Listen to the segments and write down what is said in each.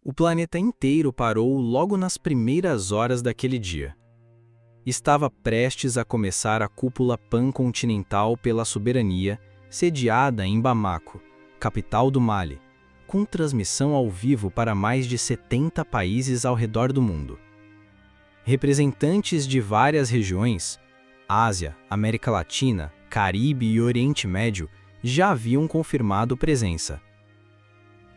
O planeta inteiro parou logo nas primeiras horas daquele dia. Estava prestes a começar a cúpula pan-continental pela soberania, sediada em Bamako, capital do Mali, com transmissão ao vivo para mais de 70 países ao redor do mundo. Representantes de várias regiões, Ásia, América Latina, Caribe e Oriente Médio, já haviam confirmado presença.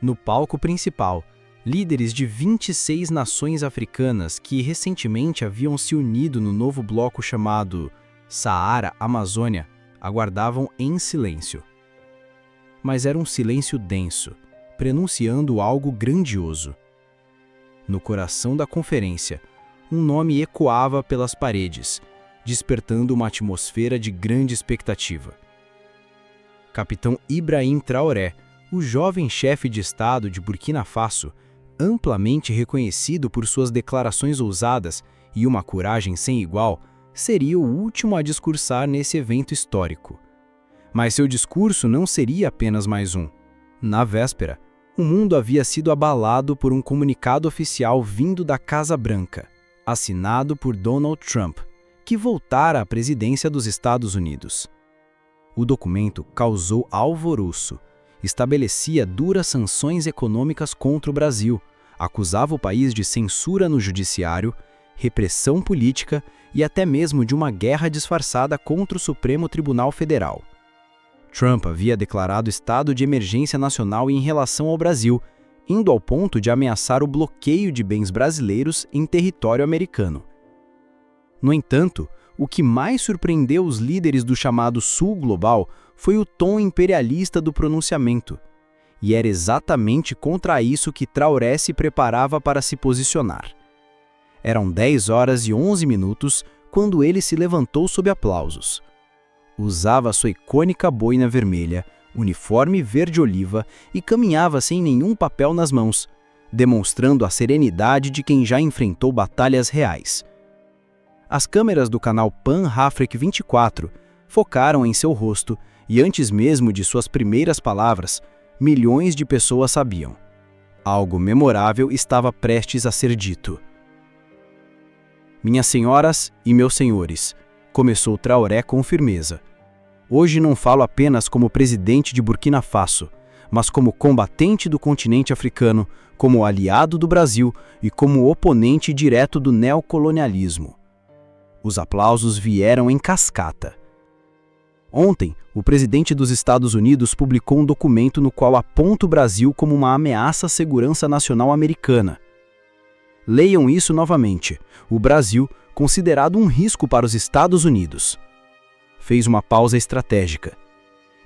No palco principal, líderes de 26 nações africanas que recentemente haviam se unido no novo bloco chamado Saara-Amazônia aguardavam em silêncio. Mas era um silêncio denso, prenunciando algo grandioso. No coração da conferência, um nome ecoava pelas paredes, despertando uma atmosfera de grande expectativa. Capitão Ibrahim Traoré, o jovem chefe de Estado de Burkina Faso, amplamente reconhecido por suas declarações ousadas e uma coragem sem igual, seria o último a discursar nesse evento histórico. Mas seu discurso não seria apenas mais um. Na véspera, o mundo havia sido abalado por um comunicado oficial vindo da Casa Branca, assinado por Donald Trump, que voltara à presidência dos Estados Unidos. O documento causou alvoroço, estabelecia duras sanções econômicas contra o Brasil, acusava o país de censura no judiciário, repressão política e até mesmo de uma guerra disfarçada contra o Supremo Tribunal Federal. Trump havia declarado estado de emergência nacional em relação ao Brasil, indo ao ponto de ameaçar o bloqueio de bens brasileiros em território americano. No entanto, o que mais surpreendeu os líderes do chamado Sul Global foi o tom imperialista do pronunciamento. E era exatamente contra isso que Traoré se preparava para se posicionar. Eram 10h11 quando ele se levantou sob aplausos. Usava sua icônica boina vermelha, uniforme verde-oliva e caminhava sem nenhum papel nas mãos, demonstrando a serenidade de quem já enfrentou batalhas reais. As câmeras do canal Pan-Afrique 24 focaram em seu rosto e antes mesmo de suas primeiras palavras, milhões de pessoas sabiam. Algo memorável estava prestes a ser dito. Minhas senhoras e meus senhores, começou Traoré com firmeza. Hoje não falo apenas como presidente de Burkina Faso, mas como combatente do continente africano, como aliado do Brasil e como oponente direto do neocolonialismo. Os aplausos vieram em cascata. Ontem, o presidente dos Estados Unidos publicou um documento no qual aponta o Brasil como uma ameaça à segurança nacional americana. Leiam isso novamente. O Brasil, considerado um risco para os Estados Unidos. Fez uma pausa estratégica.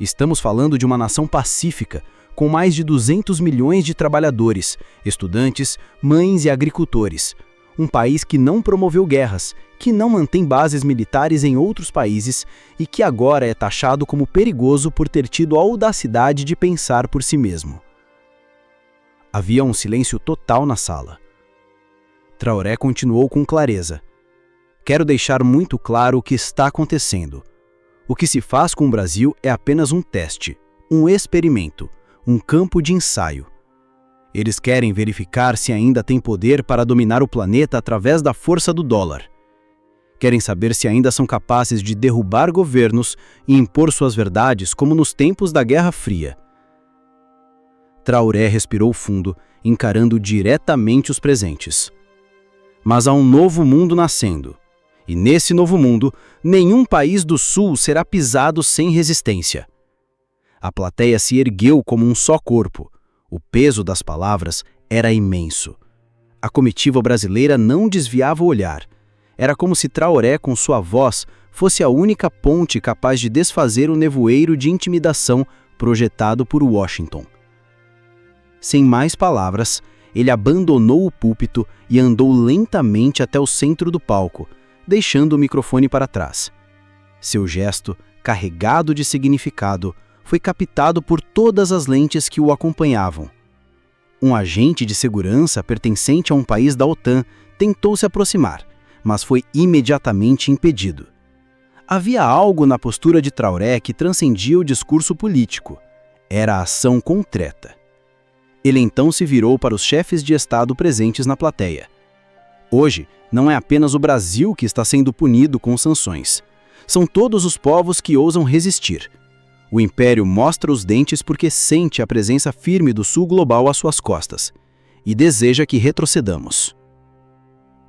Estamos falando de uma nação pacífica, com mais de 200 milhões de trabalhadores, estudantes, mães e agricultores. Um país que não promoveu guerras, que não mantém bases militares em outros países e que agora é taxado como perigoso por ter tido a audacidade de pensar por si mesmo. Havia um silêncio total na sala. Traoré continuou com clareza. Quero deixar muito claro o que está acontecendo. O que se faz com o Brasil é apenas um teste, um experimento, um campo de ensaio. Eles querem verificar se ainda tem poder para dominar o planeta através da força do dólar. Querem saber se ainda são capazes de derrubar governos e impor suas verdades como nos tempos da Guerra Fria. Traoré respirou fundo, encarando diretamente os presentes. Mas há um novo mundo nascendo. E nesse novo mundo, nenhum país do Sul será pisado sem resistência. A plateia se ergueu como um só corpo. O peso das palavras era imenso. A comitiva brasileira não desviava o olhar. Era como se Traoré, com sua voz, fosse a única ponte capaz de desfazer o nevoeiro de intimidação projetado por Washington. Sem mais palavras, ele abandonou o púlpito e andou lentamente até o centro do palco, deixando o microfone para trás. Seu gesto, carregado de significado, foi captado por todas as lentes que o acompanhavam. Um agente de segurança pertencente a um país da OTAN tentou se aproximar, mas foi imediatamente impedido. Havia algo na postura de Traoré que transcendia o discurso político. Era a ação concreta. Ele então se virou para os chefes de Estado presentes na plateia. Hoje, não é apenas o Brasil que está sendo punido com sanções. São todos os povos que ousam resistir. O Império mostra os dentes porque sente a presença firme do Sul global às suas costas e deseja que retrocedamos.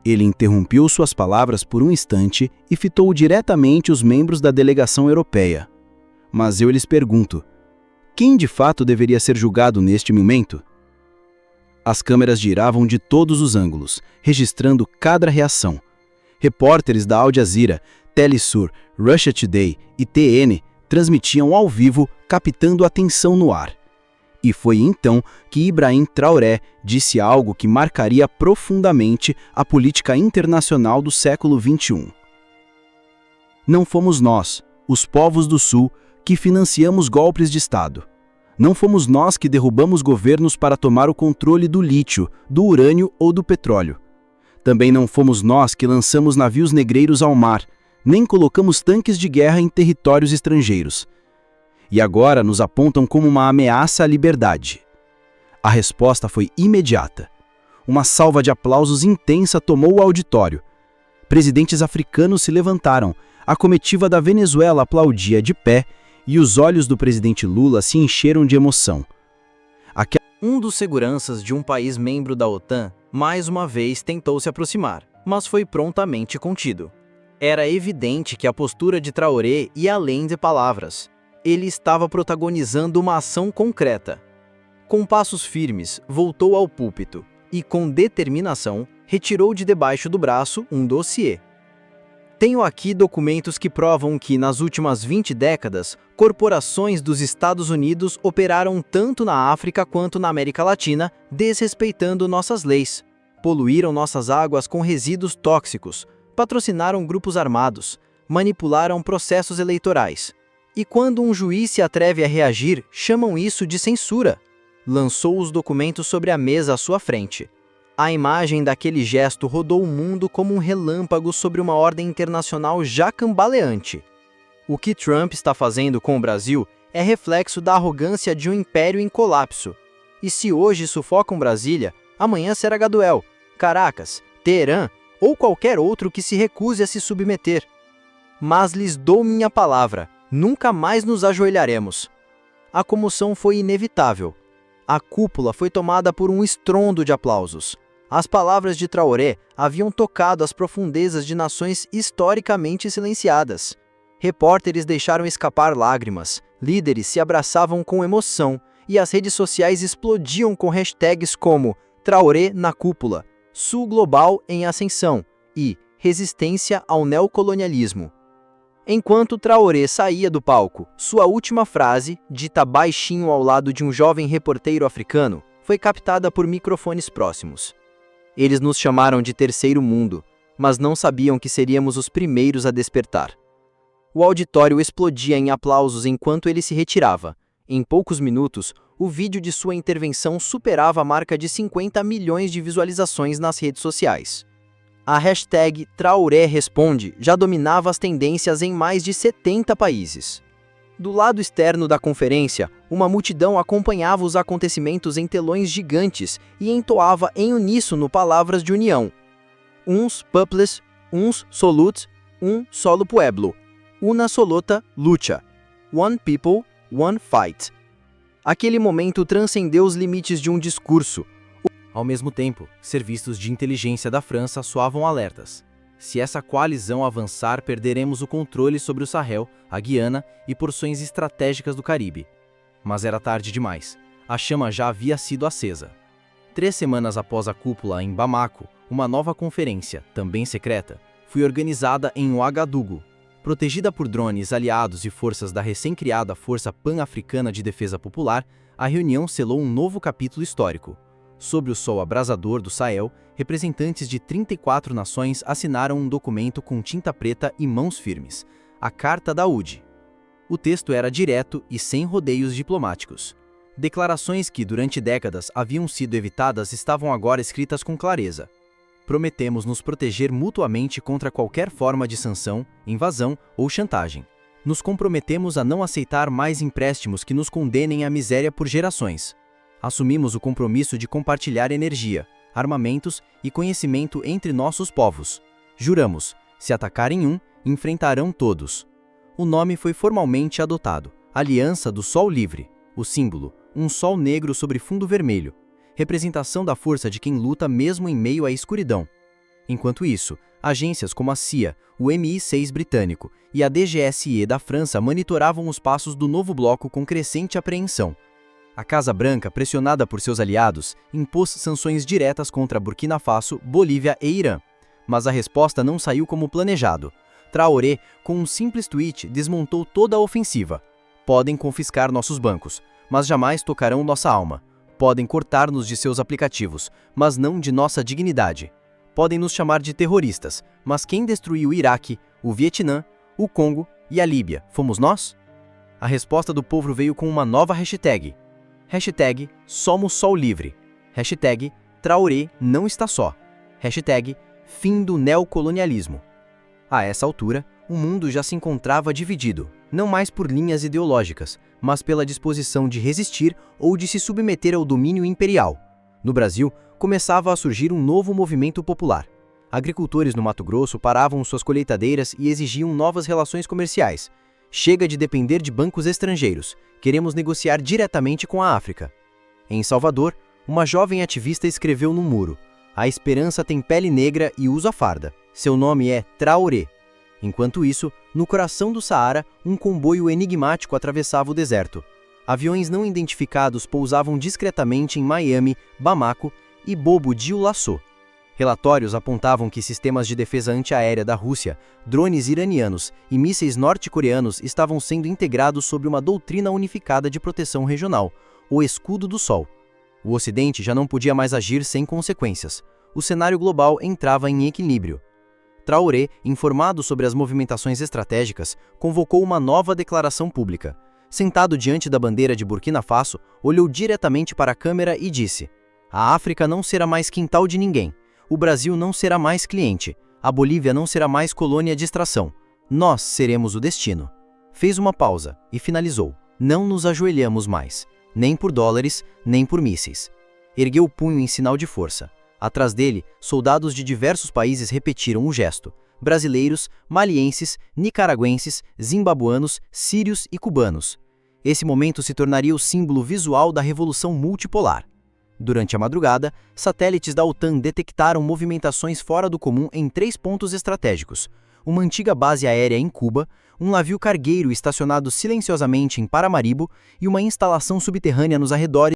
Ele interrompeu suas palavras por um instante e fitou diretamente os membros da delegação europeia. Mas eu lhes pergunto, quem de fato deveria ser julgado neste momento? As câmeras giravam de todos os ângulos, registrando cada reação. Repórteres da Al Jazeera, Telesur, Russia Today e TN transmitiam ao vivo, captando a tensão no ar. E foi então que Ibrahim Traoré disse algo que marcaria profundamente a política internacional do século XXI. Não fomos nós, os povos do Sul, que financiamos golpes de Estado. Não fomos nós que derrubamos governos para tomar o controle do lítio, do urânio ou do petróleo. Também não fomos nós que lançamos navios negreiros ao mar, nem colocamos tanques de guerra em territórios estrangeiros. E agora nos apontam como uma ameaça à liberdade. A resposta foi imediata. Uma salva de aplausos intensa tomou o auditório. Presidentes africanos se levantaram, a comitiva da Venezuela aplaudia de pé e os olhos do presidente Lula se encheram de emoção. Um dos seguranças de um país membro da OTAN, mais uma vez tentou se aproximar, mas foi prontamente contido. Era evidente que a postura de Traoré ia além de palavras. Ele estava protagonizando uma ação concreta. Com passos firmes, voltou ao púlpito e, com determinação, retirou de debaixo do braço um dossiê. Tenho aqui documentos que provam que, nas últimas 20 décadas, corporações dos Estados Unidos operaram tanto na África quanto na América Latina, desrespeitando nossas leis. Poluíram nossas águas com resíduos tóxicos, patrocinaram grupos armados, manipularam processos eleitorais. E quando um juiz se atreve a reagir, chamam isso de censura. Lançou os documentos sobre a mesa à sua frente. A imagem daquele gesto rodou o mundo como um relâmpago sobre uma ordem internacional já cambaleante. O que Trump está fazendo com o Brasil é reflexo da arrogância de um império em colapso. E se hoje sufocam Brasília, amanhã será Gaduel, Caracas, Teherã ou qualquer outro que se recuse a se submeter. Mas lhes dou minha palavra, nunca mais nos ajoelharemos. A comoção foi inevitável. A cúpula foi tomada por um estrondo de aplausos. As palavras de Traoré haviam tocado as profundezas de nações historicamente silenciadas. Repórteres deixaram escapar lágrimas, líderes se abraçavam com emoção e as redes sociais explodiam com hashtags como Traoré na cúpula, Sul Global em ascensão e resistência ao neocolonialismo. Enquanto Traoré saía do palco, sua última frase, dita baixinho ao lado de um jovem reporteiro africano, foi captada por microfones próximos. Eles nos chamaram de terceiro mundo, mas não sabiam que seríamos os primeiros a despertar. O auditório explodia em aplausos enquanto ele se retirava. Em poucos minutos, o vídeo de sua intervenção superava a marca de 50 milhões de visualizações nas redes sociais. A hashtag Traoré Responde já dominava as tendências em mais de 70 países. Do lado externo da conferência, uma multidão acompanhava os acontecimentos em telões gigantes e entoava em uníssono palavras de união. Uns pueblos, uns solut, un solo pueblo. Una solota lucha. One people, one fight. Aquele momento transcendeu os limites de um discurso. Ao mesmo tempo, serviços de inteligência da França soavam alertas. Se essa coalizão avançar, perderemos o controle sobre o Sahel, a Guiana e porções estratégicas do Caribe. Mas era tarde demais. A chama já havia sido acesa. 3 semanas após a cúpula em Bamako, uma nova conferência, também secreta, foi organizada em Ouagadougou. Protegida por drones aliados e forças da recém-criada Força Pan-Africana de Defesa Popular, a reunião selou um novo capítulo histórico. Sob o sol abrasador do Sahel, representantes de 34 nações assinaram um documento com tinta preta e mãos firmes, a Carta da UD. O texto era direto e sem rodeios diplomáticos. Declarações que, durante décadas, haviam sido evitadas estavam agora escritas com clareza. Prometemos nos proteger mutuamente contra qualquer forma de sanção, invasão ou chantagem. Nos comprometemos a não aceitar mais empréstimos que nos condenem à miséria por gerações. Assumimos o compromisso de compartilhar energia, armamentos e conhecimento entre nossos povos. Juramos, se atacarem um, enfrentarão todos. O nome foi formalmente adotado, Aliança do Sol Livre, o símbolo, um sol negro sobre fundo vermelho, representação da força de quem luta mesmo em meio à escuridão. Enquanto isso, agências como a CIA, o MI6 britânico e a DGSE da França monitoravam os passos do novo bloco com crescente apreensão. A Casa Branca, pressionada por seus aliados, impôs sanções diretas contra Burkina Faso, Bolívia e Irã. Mas a resposta não saiu como planejado. Traoré, com um simples tweet, desmontou toda a ofensiva. Podem confiscar nossos bancos, mas jamais tocarão nossa alma. Podem cortar-nos de seus aplicativos, mas não de nossa dignidade. Podem nos chamar de terroristas, mas quem destruiu o Iraque, o Vietnã, o Congo e a Líbia, fomos nós? A resposta do povo veio com uma nova hashtag. Hashtag Somos Sol Livre. Hashtag Traoré não está só. Hashtag Fim do neocolonialismo. A essa altura, o mundo já se encontrava dividido, não mais por linhas ideológicas, mas pela disposição de resistir ou de se submeter ao domínio imperial. No Brasil, começava a surgir um novo movimento popular. Agricultores no Mato Grosso paravam suas colheitadeiras e exigiam novas relações comerciais. Chega de depender de bancos estrangeiros, queremos negociar diretamente com a África. Em Salvador, uma jovem ativista escreveu no muro: a esperança tem pele negra e usa farda. Seu nome é Traoré. Enquanto isso, no coração do Saara, um comboio enigmático atravessava o deserto. Aviões não identificados pousavam discretamente em Miami, Bamako e Bobo Dioulasso. Relatórios apontavam que sistemas de defesa antiaérea da Rússia, drones iranianos e mísseis norte-coreanos estavam sendo integrados sob uma doutrina unificada de proteção regional, o Escudo do Sol. O Ocidente já não podia mais agir sem consequências. O cenário global entrava em equilíbrio. Traoré, informado sobre as movimentações estratégicas, convocou uma nova declaração pública. Sentado diante da bandeira de Burkina Faso, olhou diretamente para a câmera e disse: a África não será mais quintal de ninguém. O Brasil não será mais cliente. A Bolívia não será mais colônia de extração. Nós seremos o destino. Fez uma pausa e finalizou: não nos ajoelhamos mais, nem por dólares, nem por mísseis. Ergueu o punho em sinal de força. Atrás dele, soldados de diversos países repetiram o gesto. Brasileiros, malienses, nicaragüenses, zimbabuanos, sírios e cubanos. Esse momento se tornaria o símbolo visual da revolução multipolar. Durante a madrugada, satélites da OTAN detectaram movimentações fora do comum em 3 pontos estratégicos: uma antiga base aérea em Cuba, um navio cargueiro estacionado silenciosamente em Paramaribo e uma instalação subterrânea nos arredores